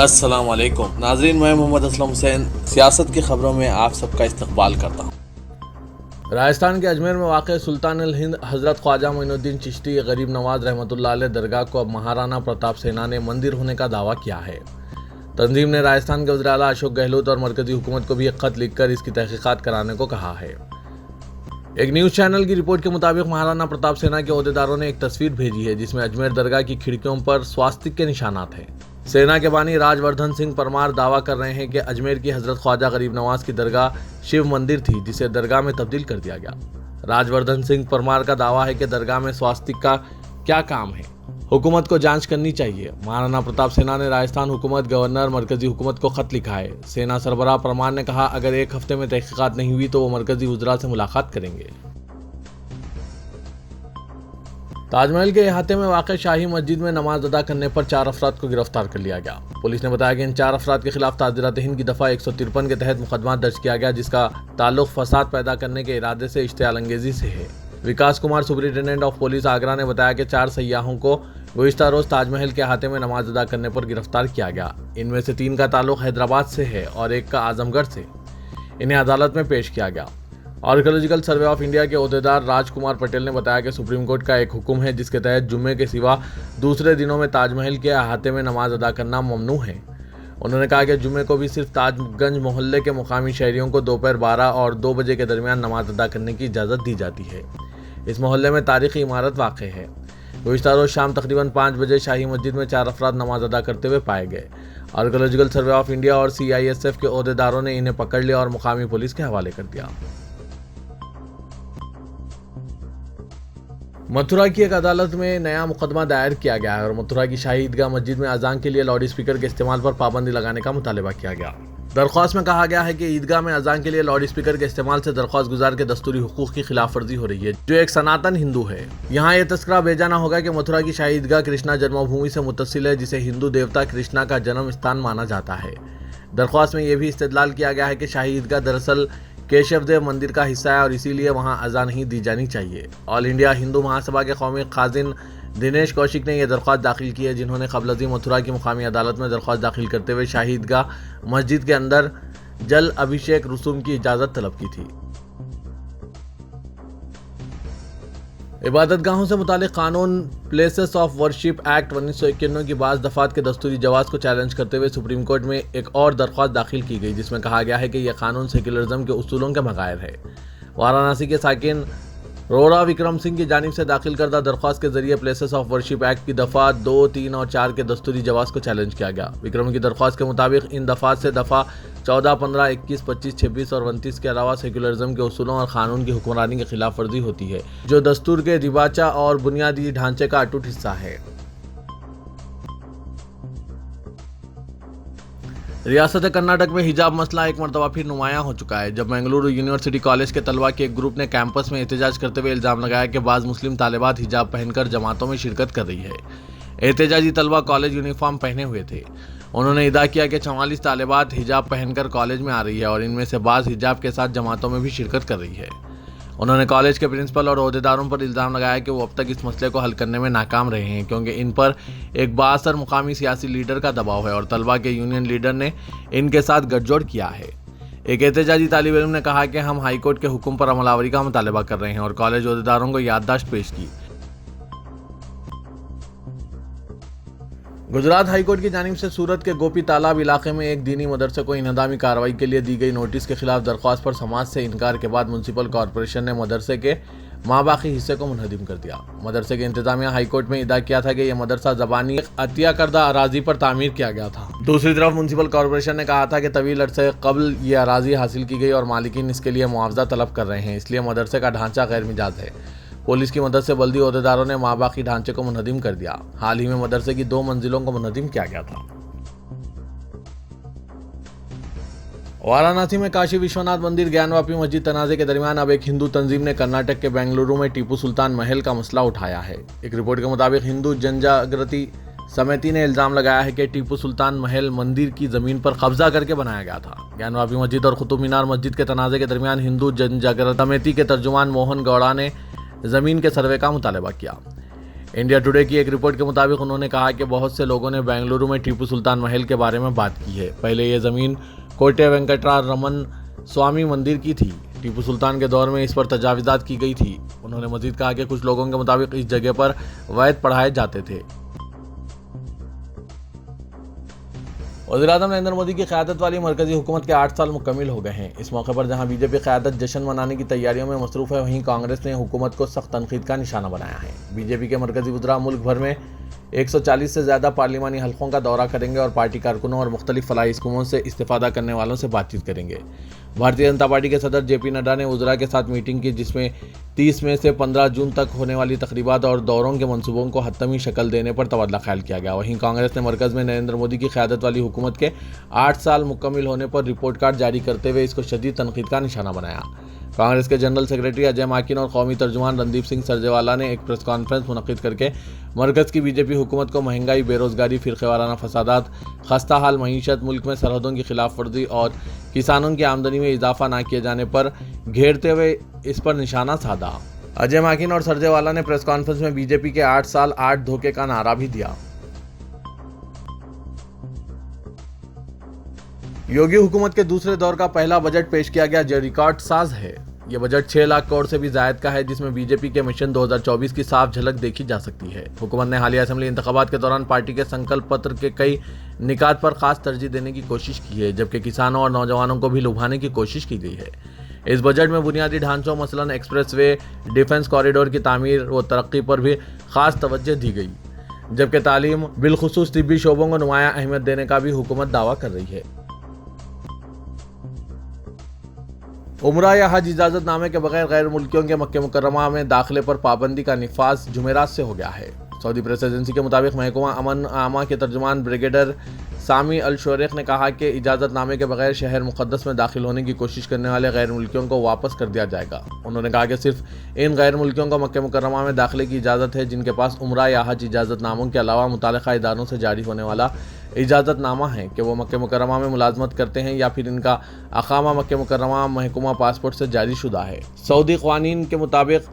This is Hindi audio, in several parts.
अस्सलाम वालेकुम नाज़रीन, मैं मोहम्मद असलम हुसैन सियासत की खबरों में आप सबका इस्तकबाल करता हूँ। राजस्थान के अजमेर में वाक़ सुल्तान अल हिंद हज़रत ख्वाजा मोइनुद्दीन चिश्ती गरीब नवाज रहमतुल्लाह अलैह दरगाह को अब महाराणा प्रताप सेना ने मंदिर होने का दावा किया है। तंजीम ने राजस्थान के वज़ीर आला अशोक गहलोत और मरकजी हुकूमत को भी एक खत लिखकर इसकी तहकीकात कराने को कहा है। एक न्यूज़ चैनल की रिपोर्ट के मुताबिक महाराणा प्रताप सेना के अहदेदारों ने एक तस्वीर भेजी है जिसमें अजमेर दरगाह की खिड़कियों पर स्वास्तिक के निशानात हैं। सेना के बानी राजवर्धन सिंह परमार दावा कर रहे हैं कि अजमेर की हजरत ख्वाजा गरीब नवाज की दरगाह शिव मंदिर थी जिसे दरगाह में तब्दील कर दिया गया। राजवर्धन सिंह परमार का दावा है कि दरगाह में स्वास्तिक का क्या काम है, हुकूमत को जांच करनी चाहिए। महाराणा प्रताप सेना ने राजस्थान हुकूमत, गवर्नर, मरकजी हुकूमत को खत लिखा है। सेना सरबराह परमार ने कहा, अगर एक हफ्ते में तहकीकात नहीं हुई तो वो मरकजी वज़रा से मुलाकात करेंगे। ताजमहल के अहाते में वाक़ शाही मस्जिद में नमाज अदा करने पर 4 अफराद को गिरफ्तार कर लिया गया। पुलिस ने बताया कि इन 4 अफराद के खिलाफ ताज़ीरात हिंद की दफ़ा 153 के तहत मुकदमा दर्ज किया गया, जिसका ताल्लुक फसाद पैदा करने के इरादे से इश्तियाल अंगेजी से है। Vikas Kumar, superintendent of police Agra ने बताया कि 4 सयाहों को गुज़िश्ता रोज़ ताजमहल के अहाते में नमाज अदा करने पर गिरफ्तार किया गया। इनमें से 3 का ताल्लुक हैदराबाद से है और 1 का आजमगढ़ से। इन्हें अदालत में पेश किया गया। आर्कियोलॉजिकल सर्वे ऑफ इंडिया के अहदेदार राजकुमार पटेल ने बताया कि सुप्रीम कोर्ट का एक हुक्म है जिसके तहत जुम्मे के सिवा दूसरे दिनों में ताजमहल के अहाते में नमाज अदा करना ममनू है। उन्होंने कहा कि जुम्मे को भी सिर्फ ताजगंज मोहल्ले के मुकामी शहरियों को दोपहर 12 और 2 बजे के दरमियान नमाज अदा करने की इजाज़त दी जाती है। इस मोहल्ले में तारीखी इमारत वाक़ है। गुज़िश्ता रोज़ शाम तकरीबन 5 बजे शाही मस्जिद में 4 अफराद नमाज अदा करते हुए पाए गए। आर्कियोलॉजिकल सर्वे ऑफ इंडिया और CISF के अहदेदारों ने इन्हें पकड़ लिया और मुकामी पुलिस के हवाले कर दिया। मथुरा की एक अदालत में नया मुकदमा दायर किया गया है और मथुरा की शाही ईदगाह मस्जिद में अजान के लिए लाउड स्पीकर के इस्तेमाल पर पाबंदी लगाने का मुतालबा किया गया। दरख्वास्त में कहा गया है कि ईदगाह में अजान के लिए लाउड स्पीकर के इस्तेमाल से दरख्वास्त गुजार के दस्तूरी हुकूक की खिलाफ वर्जी हो रही है, जो एक सनातन हिंदू है। यहाँ यह तस्करा भेजाना होगा कि मथुरा की शाही ईदगाह कृष्णा जन्मभूमि से मुत्तसिल है, जिसे हिंदू देवता कृष्णा का जन्म स्थान माना जाता है। दरख्वास्त में यह भी इस्तेदलाल किया गया है कि शाही ईदगाह दरअसल केशव देव मंदिर का हिस्सा है और इसीलिए वहां अजान ही दी जानी चाहिए। ऑल इंडिया हिंदू महासभा के कौमी खाजिन दिनेश कौशिक ने यह दरख्वास्त दाखिल की है, जिन्होंने क़ब्ल मथुरा की मुकामी अदालत में दरख्वास्त दाखिल करते हुए शाही ईदगाह मस्जिद के अंदर जल अभिषेक रसूम की इजाज़त तलब की थी। इबादतगाहों से मुतालिक कानून प्लेसेस ऑफ वर्शिप एक्ट 1991 की बाज़ दफ़ात के दस्तूरी जवाज़ को चैलेंज करते हुए सुप्रीम कोर्ट में एक और दरख्वास्त दाखिल की गई, जिसमें कहा गया है कि यह कानून सेक्युलरिज्म के उसूलों के बगैर है। वाराणसी के साकिन रोड़ा विक्रम सिंह की जानिब से दाखिल करदा दरख्वास्त के जरिए प्लेसेस ऑफ वर्शिप एक्ट की दफ़ा 2, 3 और 4 के दस्तूरी जवाज़ को चैलेंज किया गया। विक्रम की दरख्वास्त के मुताबिक इन दफ़ात से दफ़ा 14, 15, 21, 25, 26 और 29 के अलावा सेक्युलरिज्म के उसूलों और कानून की हुक्मरानी के खिलाफ वर्जी होती है, जो दस्तूर के दिबाचा और बुनियादी ढांचे का अटूट हिस्सा है। रियासत कर्नाटक में हिजाब मसला एक मरतबा फिर नुमायां हो चुका है, जब बेंगलुरु यूनिवर्सिटी कॉलेज के तलबा के एक ग्रुप ने कैंपस में एहतजाज करते हुए इल्ज़ाम लगाया कि बाज़ मुस्लिम तालिबात हिजाब पहनकर जमातों में शिरकत कर रही है। एहतजाजी तलबा कॉलेज यूनिफॉर्म पहने हुए थे। उन्होंने इदा किया कि 44 तालिबात हिजाब पहनकर कॉलेज में आ रही है और इनमें से बाज़ हिजाब के साथ जमातों में भी शिरकत कर रही है। उन्होंने कॉलेज के प्रिंसिपल और अहदेदारों पर इल्ज़ाम लगाया कि वो अब तक इस मसले को हल करने में नाकाम रहे हैं, क्योंकि इन पर एक बाअसर मुकामी सियासी लीडर का दबाव है और तलबा के यूनियन लीडर ने इनके साथ गठजोड़ किया है। एक एहतजाजी तालिब इल्म ने कहा कि हम हाईकोर्ट के हुक्म पर अमलावरी का मुतालबा कर रहे हैं और कॉलेज अहदेदारों को याददाश्त पेश की। गुजरात हाईकोर्ट की जानिब से सूरत के गोपी तालाब इलाके में एक दीनी मदरसे को इन्हदामी कार्रवाई के लिए दी गई नोटिस के खिलाफ दरख्वास्त पर समाज से इनकार के बाद म्यूनसिपल कॉरपोरेशन ने मदरसे के माबाकी हिस्से को मुनहदिम कर दिया। मदरसे के इंतजामिया हाईकोर्ट में इदा किया था कि यह मदरसा ज़बानी अतिया करदा अराजी पर तामीर किया गया था। दूसरी तरफ म्यूनसिपल कॉरपोरेशन ने कहा था कि तवील अरसे कबल ये अराजी हासिल की गई और मालिकीन इसके लिए मुआवजा तलब कर रहे हैं, इसलिए मदरसे का ढांचा गैर मिजाज है। पुलिस की मदद से बल्दी अहदेदारों ने माबाकी ढांचे को मुनहदिम कर दिया। हाल ही में मदरसे की 2 मंजिलों को मुनहदिम किया गया था। वाराणसी में काशी विश्वनाथ मंदिर ज्ञानवापी मस्जिद तनाज़े के दरमियान अब एक हिंदू तंजीम ने कर्नाटक के बेंगलुरु में टीपू सुल्तान महल का मसला उठाया है। एक रिपोर्ट के मुताबिक हिंदू जनजागृति समिति ने इल्ज़ाम लगाया है कि टीपू सुल्तान महल मंदिर की ज़मीन पर कब्जा करके बनाया गया था। ज्ञानवापी मस्जिद और कुतुब मीनार मस्जिद के तनाज़े के दरमियान हिंदू जनजागृति समिति के तर्जुमान मोहन गौड़ा ने ज़मीन के सर्वे का मुतालबा किया। इंडिया टुडे की एक रिपोर्ट के मुताबिक उन्होंने कहा कि बहुत से लोगों ने बेंगलुरु में टीपू सुल्तान महल के बारे में बात की है। पहले ये ज़मीन कोटे वेंकटरा रमन स्वामी मंदिर की थी। टीपू सुल्तान के दौर में इस पर तजावीज़ात की गई थी। उन्होंने मजीद कहा कि कुछ लोगों के मुताबिक इस जगह पर वैद पढ़ाए जाते थे। वज़ीर-ए-आज़म नरेंद्र मोदी की क़यादत वाली मरकज़ी हुकूमत के 8 साल मुकम्मिल हो गए हैं। इस मौके पर जहां बीजेपी क़यादत जश्न मनाने की तैयारियों में मसरूफ़ है, वहीं कांग्रेस ने हुकूमत को सख्त तनक़ीद का निशाना बनाया है। बीजेपी के मरकज़ी वज़रा मुल्क भर में 140 से ज़्यादा पार्लिमानी हलकों का दौरा करेंगे और पार्टी कारकुनों और मुख्तलिफ फलाही स्कीमों से इस्तिफ़ादा करने वालों से बातचीत करेंगे। भारतीय जनता पार्टी के सदर JP नड्डा ने वज़रा के साथ मीटिंग की, जिसमें 30 में से 15 जून तक होने वाली तकरीबात और दौरों के मंसूबों को हतमी शक्ल देने पर तबादला ख्याल किया गया। वहीं कांग्रेस ने मरकज़ में नरेंद्र मोदी की क़यादत वाली हुकूमत के 8 साल मुकम्मिल होने पर रिपोर्ट कार्ड जारी करते हुए इसको शदीद तनक़ीद का निशाना बनाया। कांग्रेस के जनरल सेक्रेटरी अजय माकिन और कौमी तर्जुमान रणदीप सिंह सरजेवाला ने एक प्रेस कॉन्फ्रेंस मुनक़िद करके मरकज़ की बीजेपी हुकूमत को महंगाई, बेरोज़गारी, फ़िरक़ेवाराना फसादात, खस्ता हाल मईशत, मुल्क में सरहदों की खिलाफ वर्जी और किसानों की आमदनी में इजाफा न किए जाने पर घेरते हुए इस पर निशाना साधा। अजय माकिन और सरजेवाला ने प्रेस कॉन्फ्रेंस में बीजेपी के 8 साल 8 धोखे का नारा भी दिया। योगी हुकूमत के दूसरे दौर का पहला बजट पेश किया गया, जो रिकॉर्ड साज है। यह बजट 6 लाख करोड़ से भी ज़ायद का है, जिसमें बीजेपी के मिशन 2024 की साफ झलक देखी जा सकती है। हुकूमत ने हालिया असेंबली इंतखाबात के दौरान पार्टी के संकल्प पत्र के कई निकात पर खास तरजीह देने की कोशिश की है, जबकि किसानों और नौजवानों को भी लुभाने की कोशिश की गई है। इस बजट में बुनियादी ढांचों मसलन एक्सप्रेसवे, डिफेंस कॉरिडोर की तामीर व तरक्की पर भी खास तवज्जो दी गई, जबकि तालीम बिलखुसूस तिब्बी शोबों को नुमायां अहमियत देने का भी हुकूमत दावा कर रही है। उमरा या हज इजाज़तनामे के बगैर गैर मुल्कियों के मक्के मुकर्रमा में दाखिले पर पाबंदी का निफाज जुमेरात से हो गया है। सऊदी प्रेस एजेंसी के मुताबिक महकमा अमन आमा के तर्जुमान ब्रिगेडियर सामी अल शोरेख ने कहा कि इजाज़तनामे के बगैर शहर मुक़द्दस में दाखिल होने की कोशिश करने वाले गैर मुल्कियों को वापस कर दिया जाएगा। उन्होंने कहा कि सिर्फ इन गैर मुल्कियों को मक्के मुकर्रमा में दाखिले की इजाज़त है जिनके पास उमरा या हज इजाज़तनामों के अलावा मुताल्लिक़ा इदारों से जारी होने वाला इजाज़तनामा है कि वो मक्के मुकर्रमा में मुलाजमत करते हैं या फिर इनका अकामा मक्के मुकर्रमा महकमा पासपोर्ट से जारी शुदा है। सऊदी क़वानीन के मुताबिक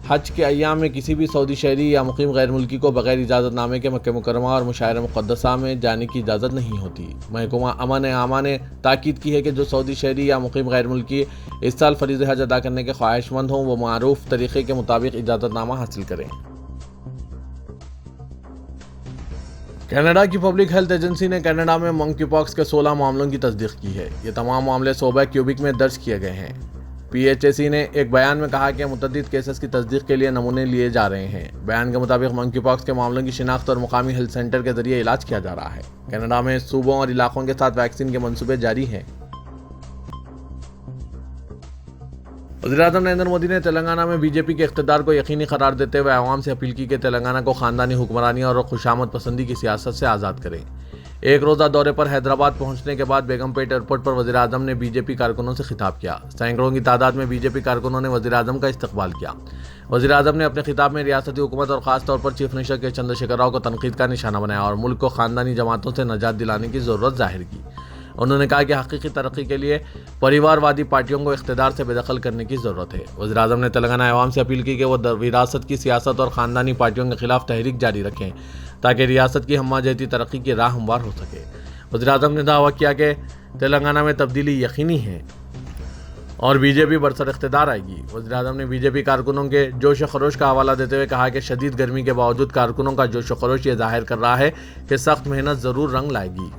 हज के अय्याम में किसी भी सऊदी शहरी या मुकीम गैर मुल्की को बगैर इजाज़तनामे के मक्के मुकर्रमा और मुशायर मुक़द्दसा में जाने की इजाज़त नहीं होती। महकमा अमन आमा ने ताकीद की है कि जो सऊदी शहरी या मुकीम गैर मुल्की इस साल फ़रीज़ हज अदा करने के ख्वाहिशमंद हों, वो मारूफ तरीक़े के मुताबिक इजाज़तनामा हासिल करें। कनाडा की पब्लिक हेल्थ एजेंसी ने कनाडा में मंकी पॉक्स के 16 मामलों की तस्दीक की है। ये तमाम मामले सोबा क्यूबिक में दर्ज किए गए हैं। PHAC ने एक बयान में कहा कि मुतअद्दिद केसेस की तस्दीक के लिए नमूने लिए जा रहे हैं। बयान के मुताबिक मंकी पॉक्स के मामलों की शिनाख्त और मुकामी हेल्थ सेंटर के जरिए इलाज किया जा रहा है। कनाडा में सूबों और इलाकों के साथ वैक्सीन के मंसूबे जारी हैं। वज़ीर-ए-आज़म नरेंद्र मोदी ने तेलंगाना में बीजेपी के इक़्तिदार को यकीनी करार देते हुए आवाम से अपील की कि तेलंगाना को ख़ानदानी हुक्मरानी और खुशामद पसंदी की सियासत से आज़ाद करें। एक रोज़ा दौरे पर हैदराबाद पहुंचने के बाद बेगमपेट एयरपोर्ट पर वज़ीर-ए-आज़म ने बीजेपी कारकुनों से खिताब किया। सैकड़ों की तादाद में बीजेपी कारकुनों ने वज़ीर-ए-आज़म का इस्तकबाल किया। वज़ीर-ए-आज़म ने अपने खिताब में रियासती हुकूमत और ख़ास तौर पर चीफ मिनिस्टर के चंद्रशेखर राव को तनक़ीद का निशाना बनाया और मुल्क को ख़ानदानी जमातों से निजात दिलाने की ज़रूरत ज़ाहिर की। उन्होंने कहा कि हकीकी तरक्की के लिए परिवारवादी पार्टियों को इख्तिदार से बेदखल करने की ज़रूरत है। वज़ीर-ए-आज़म ने तेलंगाना अवाम से अपील की कि वो विरासत की सियासत और ख़ानदानी पार्टियों के खिलाफ तहरीक जारी रखें ताकि रियासत की हम्माजहती तरक्की की राह हमवार हो सके। वज़ीर-ए-आज़म ने दावा किया कि तेलंगाना में तब्दीली यकीनी है और बीजेपी बरसर इख्तिदार आएगी। वज़ीर-ए-आज़म ने बीजेपी कारकुनों के जोश व खरोश का हवाला देते हुए कहा कि शदीद गर्मी के बावजूद कारकुनों का जोश व खरोश ये जाहिर कर रहा है कि सख्त मेहनत ज़रूर रंग लाएगी।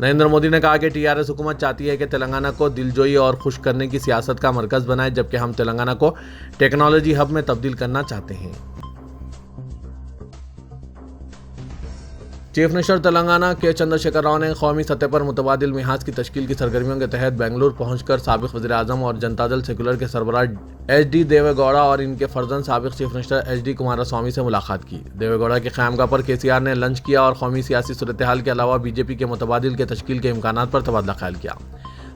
नरेंद्र मोदी ने कहा कि TRS हुकूमत चाहती है कि तेलंगाना को दिलजोई और खुश करने की सियासत का मरकज़ बनाए, जबकि हम तेलंगाना को टेक्नोलॉजी हब में तब्दील करना चाहते हैं। चीफ मिनिस्टर तेलंगाना के चंद्रशेखर राव ने कौमी सतह पर मुतबादिल मिहाज की तश्कील की सरगर्मियों के तहत बेंगलुरु पहुंचकर साबिक़ वज़ीर-ए-आज़म और जनता दल सेकुलर के सरबराह HD देवेगौड़ा और इनके फर्जंद साबिक़ चीफ मिनिस्टर HD कुमारस्वामी से मुलाकात की। देवेगौड़ा की ख़यामगाह पर KCR ने लंच किया और कौमी सियासी सूरत हाल के अलावा बीजेपी के मुतबादिल के तश्कील के इम्कानात पर तबादला ख्याल किया।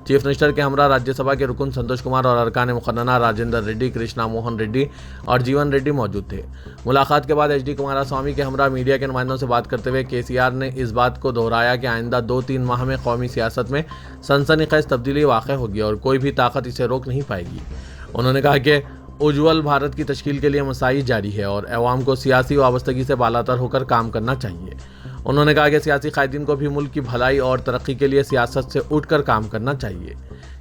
चीफ मिनिस्टर के हमरा राज्यसभा के रुकन संतोष कुमार और अरकान मुक़न्नना राजेंद्र रेड्डी, कृष्णा मोहन रेड्डी और जीवन रेड्डी मौजूद थे। मुलाकात के बाद HD कुमारस्वामी के हमरा मीडिया के नुमाइंदों से बात करते हुए KCR ने इस बात को दोहराया कि आइंदा 2-3 माह में कौमी सियासत में सनसनीखेज़ तब्दीली वाक़ होगी और कोई भी ताकत इसे रोक नहीं पाएगी। उन्होंने कहा कि उज्ज्वल भारत की तश्कील के लिए मसाई जारी है और अवाम को सियासी वाबस्तगी से बालातर होकर काम करना चाहिए। उन्होंने कहा कि सियासी कायदीन को भी मुल्क की भलाई और तरक्की के लिए सियासत से उठकर काम करना चाहिए।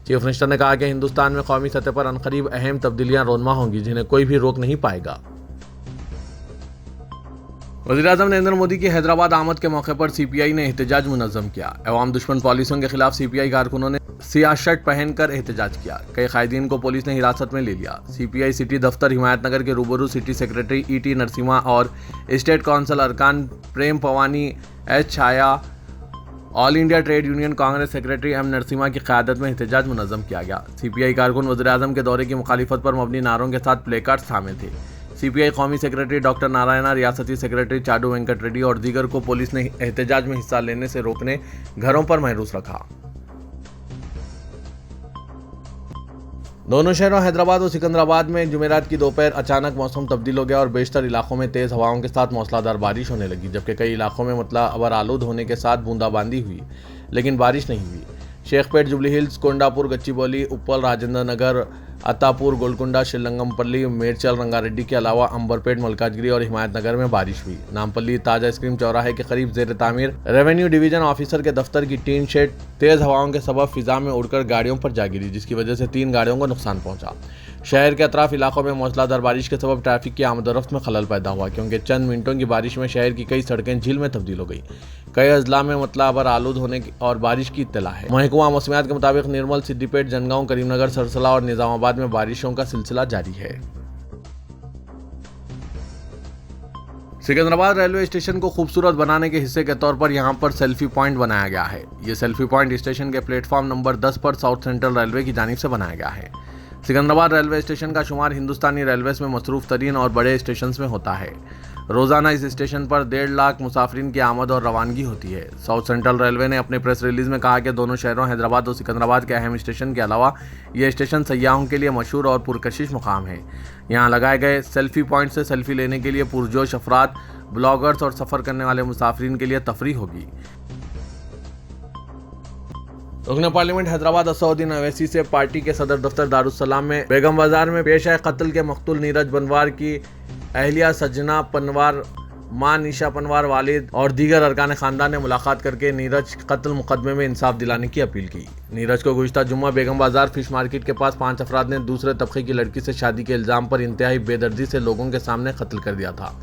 चीफ मिनिस्टर ने कहा कि हिंदुस्तान में कौमी सतह पर अनकरीब अहम तब्दीलियां रोनमा होंगी जिन्हें कोई भी रोक नहीं पाएगा। वज़ीर-ए-आज़म नरेंद्र मोदी की हैदराबाद आमद के मौके पर सीपीआई ने एहतजाज मुनज़्ज़म किया। अवाम दुश्मन पॉलिसियों के खिलाफ सीपीआई कारकुनों ने सियाह शर्ट पहनकर एहतजाज किया। कई कायदीन को पुलिस ने हिरासत में ले लिया। सीपीआई सिटी दफ्तर हिमायतनगर के रूबरू सिटी सेक्रेटरी ईटी नरसिम्हा और स्टेट काउंसिल अरकान Prem Pawani H Chhaya, all India trade union congress secretary M Narasimha की क़यादत में एहतजाज मुनज़्ज़म किया गया। सीपीआई कारकुन वज़ीर-ए-आज़म के दौरे की मुखालिफत पर मबनी नारों के साथ प्ले कार्ड्स थामे थे। सीपीआई कौमी सेक्रेटरी डॉक्टर नारायणा, रियासती सेक्रेटरी चाडू वेंकट रेड्डी और दीगर को पुलिस ने एहतजाज में हिस्सा लेने से रोकने घरों पर महरूस रखा। दोनों शहरों हैदराबाद और सिकंदराबाद में जुमेरात की दोपहर अचानक मौसम तब्दील हो गया और बेशतर इलाकों में तेज़ हवाओं के साथ मौसलाधार बारिश होने लगी, जबकि कई इलाकों में मतलब आलूद होने के साथ बूंदाबांदी हुई लेकिन बारिश नहीं हुई। शेखपेट, जुबली हिल्स, कोंडापुर, गच्चीबौली, उप्पल, राजेंद्र नगर, अत्तापुर, गोलकुंडा, श्रीलंगमपल्ली, मेरचल, रंगारेड्डी के अलावा अंबरपेट, मलकाजगिरी और हिमायतनगर में बारिश हुई। नामपल्ली ताज आइसक्रीम चौराहे के करीब जेर तामीर रेवेन्यू डिवीजन ऑफिसर के दफ्तर की टीन शेड तेज हवाओं के सबब फिजा में उड़कर गाड़ियों पर जा गिरी, जिसकी वजह से 3 गाड़ियों को नुकसान पहुंचा। शहर के अतराफ इलाकों में मौसलाधार बारिश के सबब ट्रैफिक की आमदोरफ्त में खलल पैदा हुआ, क्योंकि चंद मिनटों की बारिश में शहर की कई सड़कें झील में तब्दील हो गई। कई अजला में आलूद होने और बारिश की इत्तला है। महकमा मौसमियात के मुताबिक निर्मल, सिद्दीपेट, जनगांव, करीमनगर, सरसला और निजामाबाद में बारिशों का सिलसिला जारी है। सिकंदराबाद रेलवे स्टेशन को खूबसूरत बनाने के हिस्से के तौर पर यहां पर सेल्फी पॉइंट बनाया गया है। ये सेल्फी पॉइंट स्टेशन के प्लेटफॉर्म नंबर 10 पर साउथ सेंट्रल रेलवे की जानिब से बनाया गया है। सिकंदराबाद रेलवे स्टेशन का शुमार हिंदुस्तानी रेलवेज में मसरूफ तरीन और बड़े स्टेशन में होता है। रोजाना इस स्टेशन पर 1.5 लाख मुसाफिरीन की आमद और रवानगी होती है। साउथ सेंट्रल रेलवे ने अपने प्रेस रिलीज में कहा कि दोनों शहरों हैदराबाद और सिकंदराबाद के अहम स्टेशन के अलावा यह स्टेशन सयाहों के लिए मशहूर और पुरकशिश मुकाम है। यहाँ लगाए गए सेल्फी पॉइंट से सेल्फी लेने के लिए पुरजोश अफराद, ब्लॉगर्स और सफ़र करने वाले मुसाफिरीन के लिए तफरीह होगी। रुकन पार्लियामेंट हैदराबाद असदुद्दीन अवैसी से पार्टी के सदर दफ्तर दारुस्सलाम में बेगम बाजार में पेश आए कत्ल के मकतूल नीरज पनवार की अहलिया सजना पनवार, मां निशा पनवार, वालिद और दीगर अरकान खानदान ने मुलाकात करके नीरज कत्ल मुकदमे में इंसाफ दिलाने की अपील की। नीरज को गुज़िश्ता जुम्मा बेगम बाजार फिश मार्केट के पास 5 अफराद ने दूसरे तबके की लड़की से शादी के इल्ज़ाम पर इंतहाई बेदर्दी से लोगों के सामने कत्ल कर दिया था।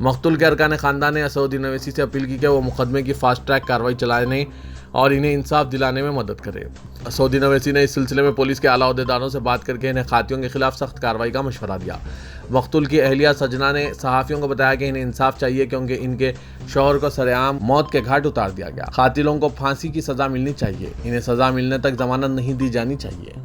मकतूल के अरकान खानदान ने असदुद्दीन अवैसी से अपील की कि वो मुकदमे की फास्ट ट्रैक कार्रवाई चलाने और इन्हें इंसाफ दिलाने में मदद करे। असदुद्दीन अवैसी ने इस सिलसिले में पुलिस के आला अहदेदारों से बात करके इन्हें खातियों के खिलाफ सख्त कार्रवाई का मशवरा दिया। मकतूल की अहलिया सजना ने सहाफ़ियों को बताया कि इन्हें इंसाफ चाहिए क्योंकि इनके शौहर को सरेआम मौत के घाट उतार दिया गया। कातिलों को फांसी की सज़ा मिलनी चाहिए, इन्हें सज़ा मिलने तक जमानत नहीं दी जानी चाहिए।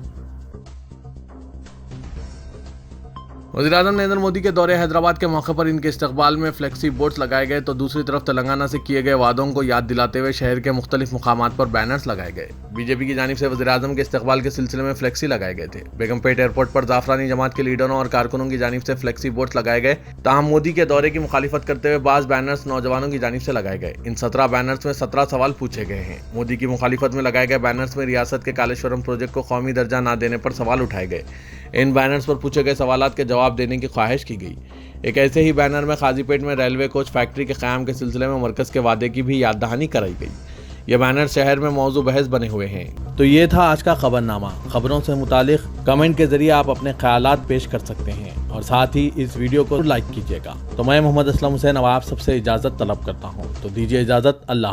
वज़ीर-ए-आज़म नरेंद्र मोदी के दौरे हैदराबाद के मौके पर इनके इस्तकबाल में फ्लेक्सी बोर्ड्स लगाए गए, तो दूसरी तरफ तेलंगाना से किए गए वादों को याद दिलाते हुए शहर के मुख्तलिफ मुकामात पर बैनर्स लगाए गए। बीजेपी की जानिब से वज़ीर-ए-आज़म के इस्तकबाल के सिलसिले में फ्लेक्सी लगाए गए थे। बेगमपेट एयरपोर्ट पर जाफरानी जमात के लीडरों और कारकुनों की जानिब से फ्लेक्सी बोर्ड्स लगाए गए। ताहम मोदी के दौरे की मुखालिफत करते हुए बाज़ बैनर्स नौजवानों की जानिब से लगाए गए। इन 17 बैनर्स में 17 सवाल पूछे गए हैं। मोदी की मुखालिफत में लगाए गए बैनर्स में रियासत के कालेश्वरम प्रोजेक्ट को कौमी दर्जा न देने पर सवाल उठाए गए। इन बैनर्स पर पूछे गए सवालात के जवाब देने की ख्वाहिश की गई। एक ऐसे ही बैनर में काजीपेट में रेलवे कोच फैक्ट्री के क़याम के सिलसिले में मरकज़ के वादे की भी याद दहानी कराई गई। ये बैनर शहर में मौजू बहस बने हुए हैं। तो ये था आज का खबरनामा। खबरों से मुतालिक कमेंट के जरिए आप अपने ख्यालात पेश कर सकते हैं और साथ ही इस वीडियो को लाइक कीजिएगा। तो मैं मोहम्मद असलम हुसैन अब आप सबसे इजाज़त तलब करता हूँ। तो दीजिए इजाज़त। अल्लाह हाफ़िज़।